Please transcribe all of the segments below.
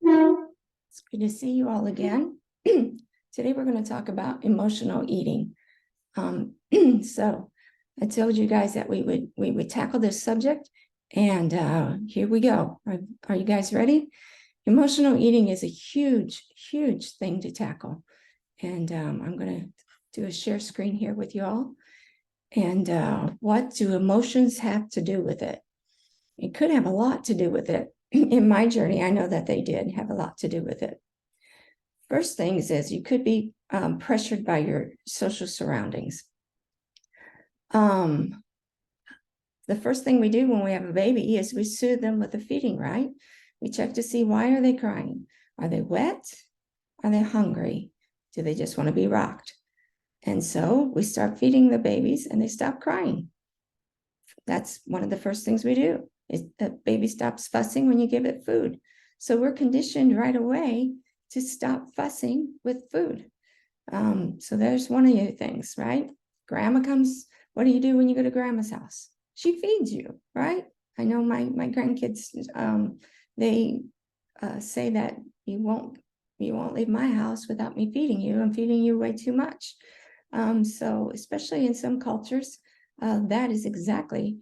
It's good to see you all again. Today we're going to talk about emotional eating. So I told you guys that we would tackle this subject, and here we go. Are you guys ready? Emotional eating is a huge thing to tackle, and I'm going to do a share screen here with you all. And what do emotions have to do with it? It could have a lot to do with it. In my journey, I know that they did have a lot to do with it. First things is you could be pressured by your social surroundings. The first thing we do when we have a baby is we soothe them with a feeding, right? We check to see, why are they crying? Are they wet? Are they hungry? Do they just want to be rocked? And so we start feeding the babies and they stop crying. That's one of the first things we do. Is the baby stops fussing when you give it food. So we're conditioned right away to stop fussing with food. So there's one of your things, right? Grandma comes, what do you do when you go to grandma's house? She feeds you, right? I know my grandkids, they say that you won't leave my house without me feeding you. I'm feeding you way too much. So especially in some cultures, that is exactly,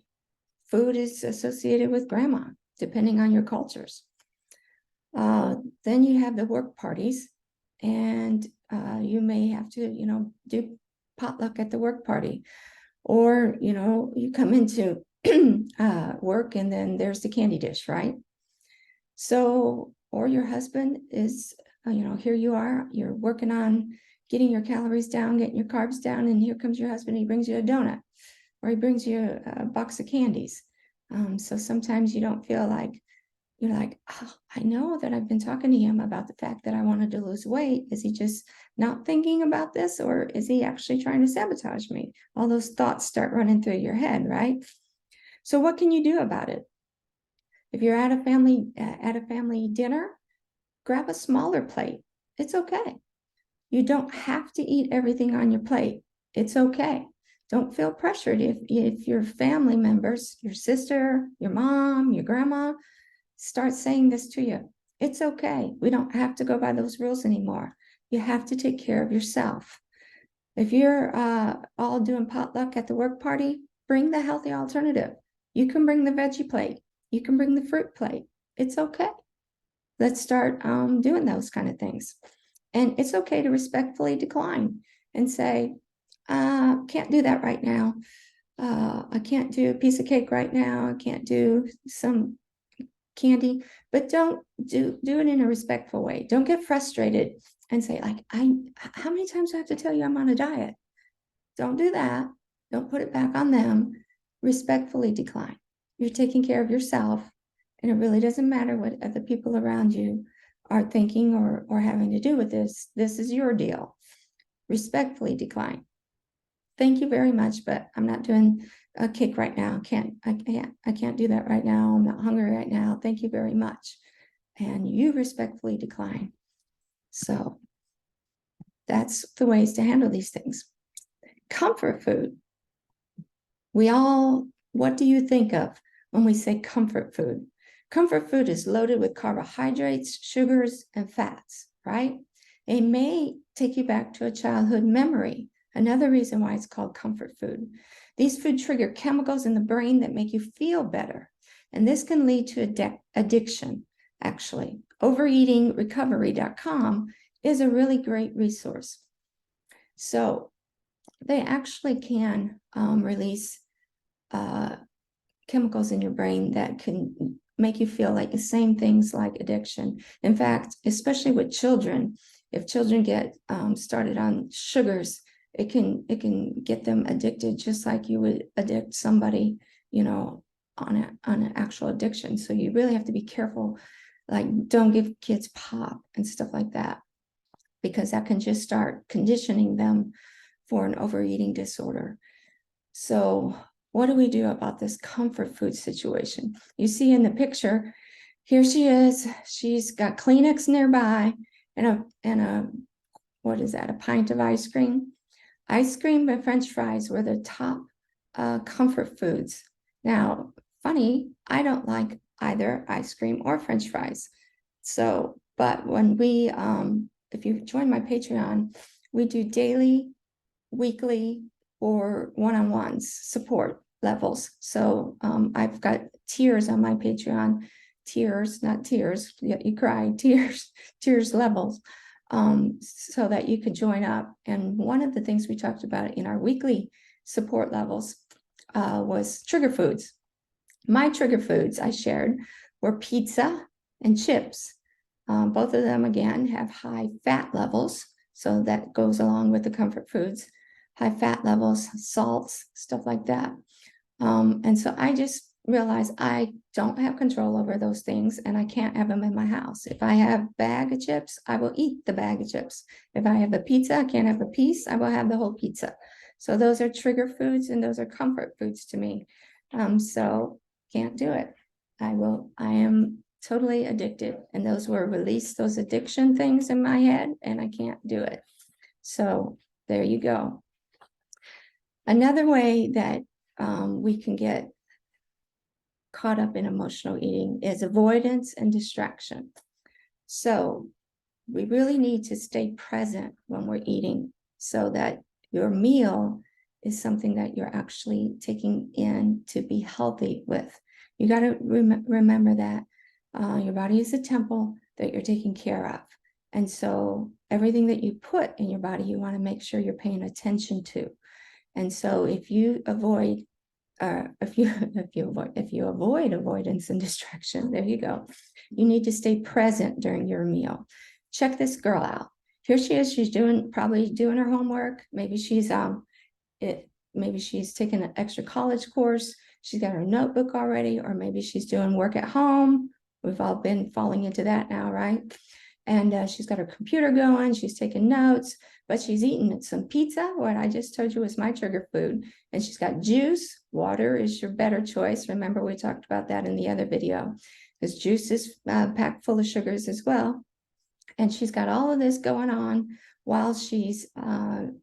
food is associated with grandma, depending on your cultures. Then you have the work parties, and you may have to, do potluck at the work party, or, you come into work and then there's the candy dish, right? So, or your husband is, here you are, you're working on getting your calories down, getting your carbs down, and here comes your husband, he brings you a donut, or he brings you a box of candies. So sometimes you don't feel like, you're like, oh, I know that I've been talking to him about the fact that I wanted to lose weight. Is he just not thinking about this, or is he actually trying to sabotage me? All those thoughts start running through your head, right? So what can you do about it? If you're at a family dinner, grab a smaller plate. It's okay. You don't have to eat everything on your plate. It's okay. Don't feel pressured if your family members, your sister, your mom, your grandma, start saying this to you. It's okay. We don't have to go by those rules anymore. You have to take care of yourself. If you're all doing potluck at the work party, bring the healthy alternative. You can bring the veggie plate. You can bring the fruit plate. It's okay. Let's start doing those kind of things. And it's okay to respectfully decline and say, can't do that right now. I can't do a piece of cake right now. I can't do some candy, but don't do it in a respectful way. Don't get frustrated and say, like, how many times do I have to tell you I'm on a diet? Don't do that. Don't put it back on them. Respectfully decline. You're taking care of yourself, and it really doesn't matter what other people around you are thinking or having to do with this. This is your deal. Respectfully decline. Thank you very much, but I'm not doing a cake right now. I can't do that right now. I'm not hungry right now. Thank you very much. And you respectfully decline. So that's the ways to handle these things. Comfort food. What do you think of when we say comfort food? Comfort food is loaded with carbohydrates, sugars, and fats, right? It may take you back to a childhood memory. Another reason why it's called comfort food. These food trigger chemicals in the brain that make you feel better. And this can lead to addiction, actually. Overeatingrecovery.com is a really great resource. So they actually can release chemicals in your brain that can make you feel like the same things like addiction. In fact, especially with children, if children get started on sugars, it can get them addicted, just like you would addict somebody, on an actual addiction. So you really have to be careful. Like, don't give kids pop and stuff like that, because that can just start conditioning them for an overeating disorder. So what do we do about this comfort food situation? You see in the picture, here she is. She's got Kleenex nearby and a what is that? A pint of ice cream. Ice cream and French fries were the top comfort foods. Now, funny, I don't like either ice cream or French fries. So, But when we, if you join my Patreon, we do daily, weekly, or one-on-ones support levels. So I've got tiers on my Patreon, tiers, not tears, you cry, tiers levels, so that you can join up. And one of the things we talked about in our weekly support levels was trigger foods. My trigger foods I shared were pizza and chips. Both of them, again, have high fat levels. So that goes along with the comfort foods, high fat levels, salts, stuff like that. And so I just realized I don't have control over those things and I can't have them in my house. If I have a bag of chips, I will eat the bag of chips. If I have a pizza, I can't have a piece, I will have the whole pizza. So those are trigger foods and those are comfort foods to me. So can't do it. I am totally addicted. And those were released, those addiction things in my head, and I can't do it. So there you go. Another way that we can get caught up in emotional eating is avoidance and distraction. So we really need to stay present when we're eating so that your meal is something that you're actually taking in to be healthy with. You got to remember that your body is a temple that you're taking care of. And so everything that you put in your body, you want to make sure you're paying attention to. And so if you avoid avoidance and distraction, there you go. You need to stay present during your meal. Check this girl out. Here she is. She's probably doing her homework. Maybe she's taken an extra college course. She's got her notebook already, or maybe she's doing work at home. We've all been falling into that now, right? And she's got her computer going. She's taking notes, but she's eating some pizza, what I just told you was my trigger food. And she's got juice. Water is your better choice. Remember, we talked about that in the other video, because juice is packed full of sugars as well. And she's got all of this going on while she's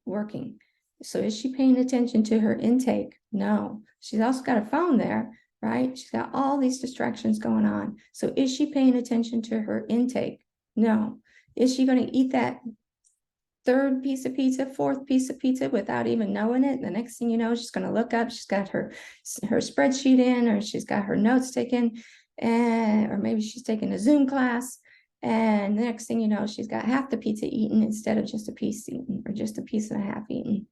working. So is she paying attention to her intake? No. She's also got a phone there, right? She's got all these distractions going on. So is she paying attention to her intake? No. Is she going to eat that third piece of pizza, fourth piece of pizza without even knowing it? The next thing you know, she's going to look up, she's got her spreadsheet in, or she's got her notes taken, or maybe she's taking a Zoom class. And the next thing you know, she's got half the pizza eaten instead of just a piece eaten, or just a piece and a half eaten,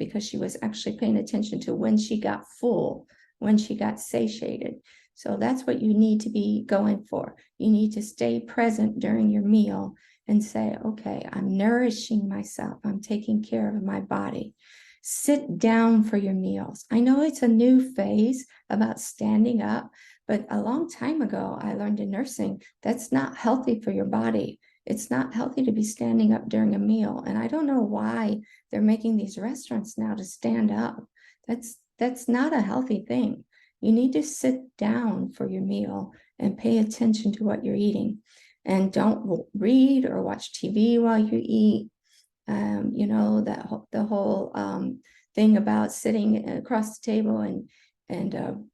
because she was actually paying attention to when she got full, when she got satiated. So that's what you need to be going for. You need to stay present during your meal and say, okay, I'm nourishing myself. I'm taking care of my body. Sit down for your meals. I know it's a new phase about standing up, but a long time ago, I learned in nursing, that's not healthy for your body. It's not healthy to be standing up during a meal. And I don't know why they're making these restaurants now to stand up. That's not a healthy thing. You need to sit down for your meal and pay attention to what you're eating. And don't read or watch TV while you eat. You know, the whole thing about sitting across the table and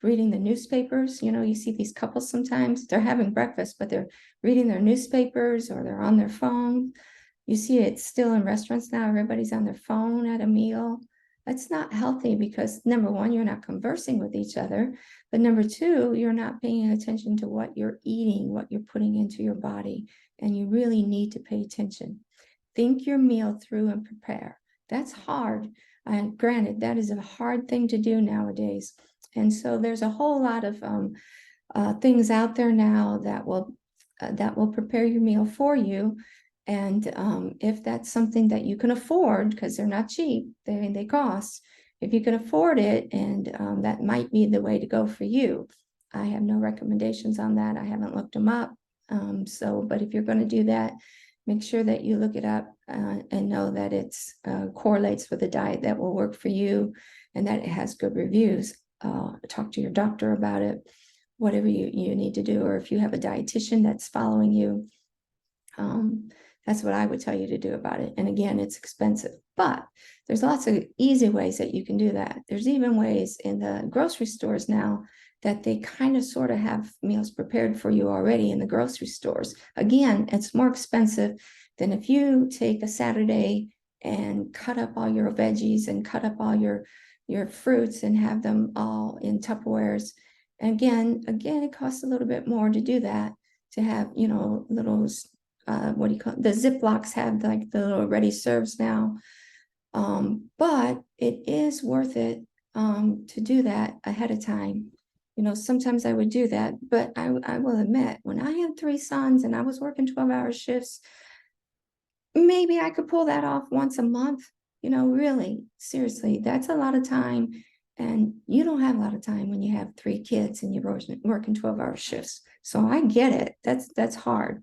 reading the newspapers. You know, you see these couples sometimes, they're having breakfast, but they're reading their newspapers or they're on their phone. You see it still in restaurants now. Everybody's on their phone at a meal. That's not healthy, because number one, you're not conversing with each other. But number two, you're not paying attention to what you're eating, what you're putting into your body. And you really need to pay attention. Think your meal through and prepare. That's hard. And granted, that is a hard thing to do nowadays. And so there's a whole lot of things out there now that will prepare your meal for you. And if that's something that you can afford, because they're not cheap, they cost. If you can afford it, and that might be the way to go for you. I have no recommendations on that. I haven't looked them up. But if you're going to do that, make sure that you look it up and know that it correlates with a diet that will work for you and that it has good reviews. Talk to your doctor about it, whatever you need to do. Or if you have a dietitian that's following you, that's what I would tell you to do about it. And again, it's expensive, but there's lots of easy ways that you can do that. There's even ways in the grocery stores now that they kind of sort of have meals prepared for you already in the grocery stores. Again, it's more expensive than if you take a Saturday and cut up all your veggies and cut up all your fruits and have them all in Tupperwares. And again, it costs a little bit more to do that, to have, little, what do you call it? The Ziplocs have like the little ready serves now. But it is worth it to do that ahead of time. Sometimes I would do that, but I will admit, when I had 3 sons and I was working 12-hour shifts, maybe I could pull that off once a month. Really, seriously, that's a lot of time. And you don't have a lot of time when you have 3 kids and you're working 12-hour shifts. So I get it. That's hard.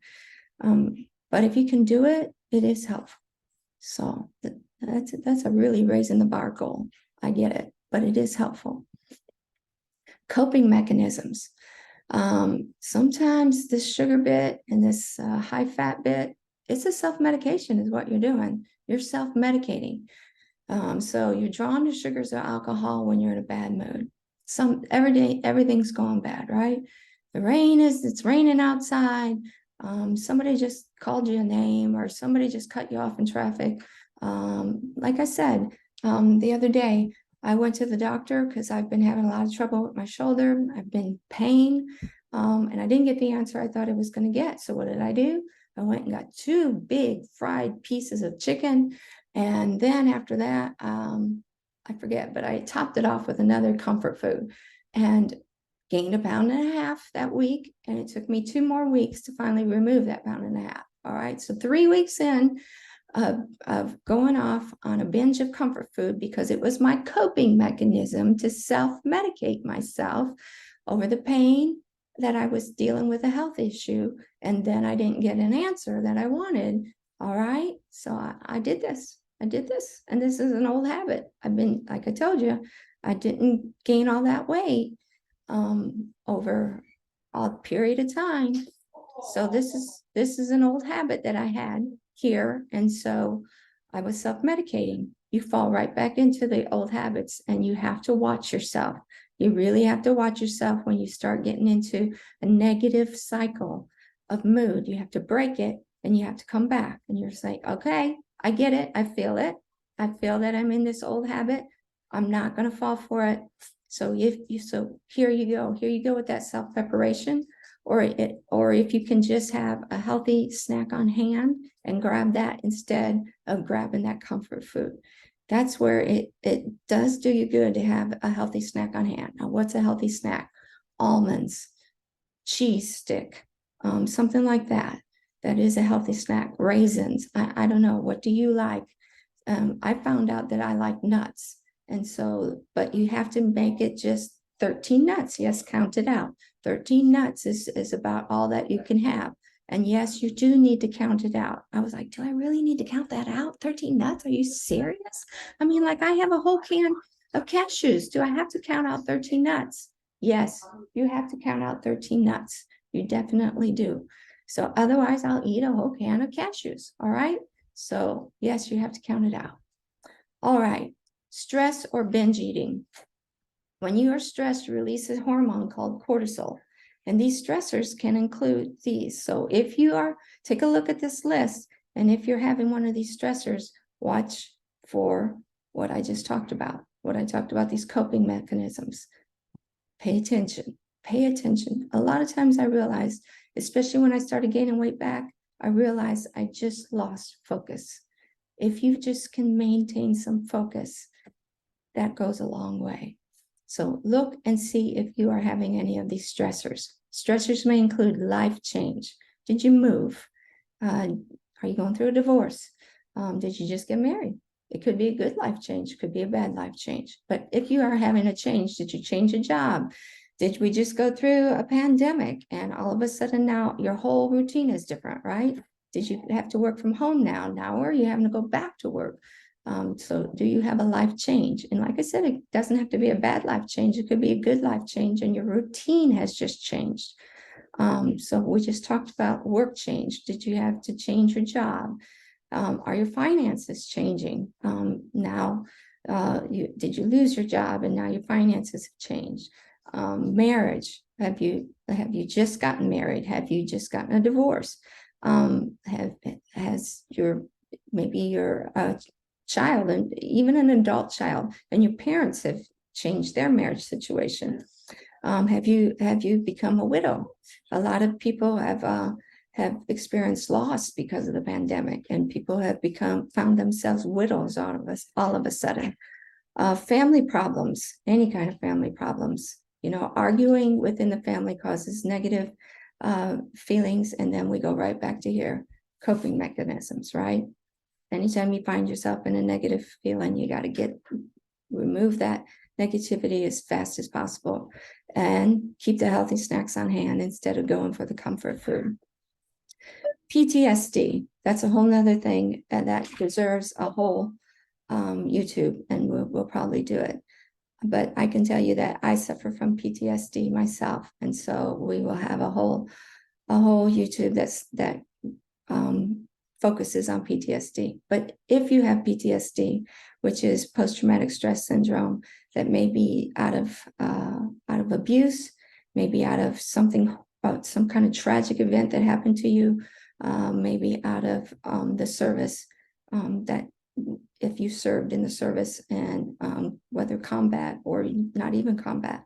But if you can do it, it is helpful. So that's a really raising the bar goal. I get it, but it is helpful. Coping mechanisms. Sometimes this sugar bit and this high fat bit, it's a self-medication is what you're doing. You're self-medicating. So you're drawn to sugars or alcohol when you're in a bad mood. Every day, everything's going bad, right? It's raining outside. Somebody just called you a name, or somebody just cut you off in traffic. Like I said, the other day, I went to the doctor because I've been having a lot of trouble with my shoulder. I've been in pain, and I didn't get the answer I thought I was going to get. So what did I do? I went and got 2 big fried pieces of chicken. And then after that, I forget, but I topped it off with another comfort food and gained 1.5 pounds that week. And it took me 2 more weeks to finally remove that 1.5 pounds. All right. So 3 weeks in of going off on a binge of comfort food, because it was my coping mechanism to self-medicate myself over the pain that I was dealing with, a health issue. And then I didn't get an answer that I wanted. All right. So I did this. And this is an old habit. Like I told you, I didn't gain all that weight over a period of time. So this is an old habit that I had here. And so I was self-medicating. You fall right back into the old habits, and you have to watch yourself. You really have to watch yourself when you start getting into a negative cycle of mood. You have to break it, and you have to come back, and you're just like, okay, I get it. I feel it. I feel that I'm in this old habit. I'm not going to fall for it. So here you go with that self-preparation. Or if you can just have a healthy snack on hand and grab that instead of grabbing that comfort food. That's where it does do you good to have a healthy snack on hand. Now, what's a healthy snack? Almonds, cheese stick, something like that. That is a healthy snack. Raisins. I don't know. What do you like? I found out that I like nuts. And so, but you have to make it just 13 nuts. Yes, count it out. 13 nuts is about all that you can have. And yes, you do need to count it out. I was like, do I really need to count that out? 13 nuts? Are you serious? I mean, like, I have a whole can of cashews. Do I have to count out 13 nuts? Yes, you have to count out 13 nuts. You definitely do. So otherwise, I'll eat a whole can of cashews. All right. So yes, you have to count it out. All right. Stress or binge eating. When you are stressed, you release a hormone called cortisol. And these stressors can include these. So if you take a look at this list, and if you're having one of these stressors, watch for what I just talked about, these coping mechanisms. Pay attention. Pay attention. A lot of times I realized, especially when I started gaining weight back, I realized I just lost focus. If you just can maintain some focus, that goes a long way. So look and see if you are having any of these stressors. Stressors may include life change. Did you move? Are you going through a divorce? Did you just get married? It could be a good life change, it could be a bad life change. But if you are having a change, did you change a job? Did we just go through a pandemic and all of a sudden now your whole routine is different, right? Did you have to work from home now? Now are you having to go back to work? So do you have a life change? And like I said, it doesn't have to be a bad life change. It could be a good life change, and your routine has just changed. So we just talked about work change. Did you have to change your job? Are your finances changing? Now, did you lose your job and now your finances have changed? Marriage. Have you just gotten married? Have you just gotten a divorce? Has maybe your child, and even an adult child, and your parents have changed their marriage situation? Have you become a widow? A lot of people have experienced loss because of the pandemic, and people have found themselves widows all of a sudden. Family problems, any kind of family problems, arguing within the family causes negative feelings, and then we go right back to here, coping mechanisms, right? Anytime you find yourself in a negative feeling, you got to remove that negativity as fast as possible and keep the healthy snacks on hand instead of going for the comfort food. PTSD, that's a whole nother thing, and that deserves a whole YouTube, and we'll probably do it. But I can tell you that I suffer from PTSD myself, and so we will have a whole YouTube that focuses on PTSD. But if you have PTSD, which is post-traumatic stress syndrome, that may be out of abuse, maybe out of some kind of tragic event that happened to you, maybe out of the service, that if you served in the service, and whether combat or not even combat.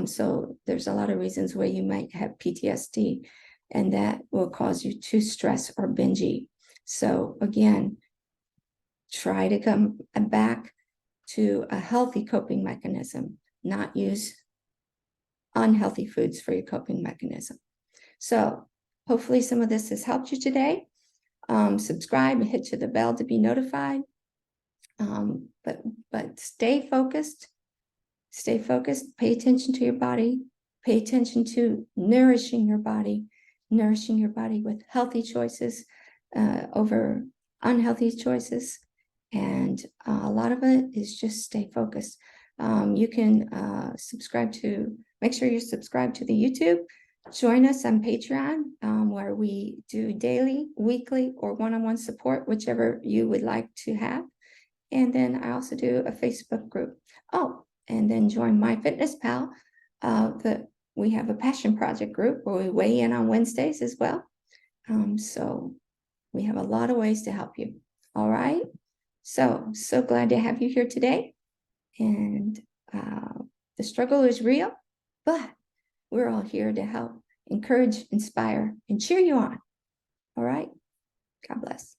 So there's a lot of reasons where you might have PTSD, and that will cause you to stress or binge eat. So again, try to come back to a healthy coping mechanism, not use unhealthy foods for your coping mechanism. So hopefully some of this has helped you today. Subscribe and hit the bell to be notified. But stay focused, pay attention to your body, pay attention to nourishing your body with healthy choices over unhealthy choices. And a lot of it is just stay focused. You can make sure you're subscribed to the YouTube. Join us on Patreon, where we do daily, weekly, or one-on-one support, whichever you would like to have. And then I also do a Facebook group. Oh, and then join MyFitnessPal. We have a passion project group where we weigh in on Wednesdays as well. So we have a lot of ways to help you. All right. So glad to have you here today. And the struggle is real, but we're all here to help, encourage, inspire, and cheer you on. All right. God bless.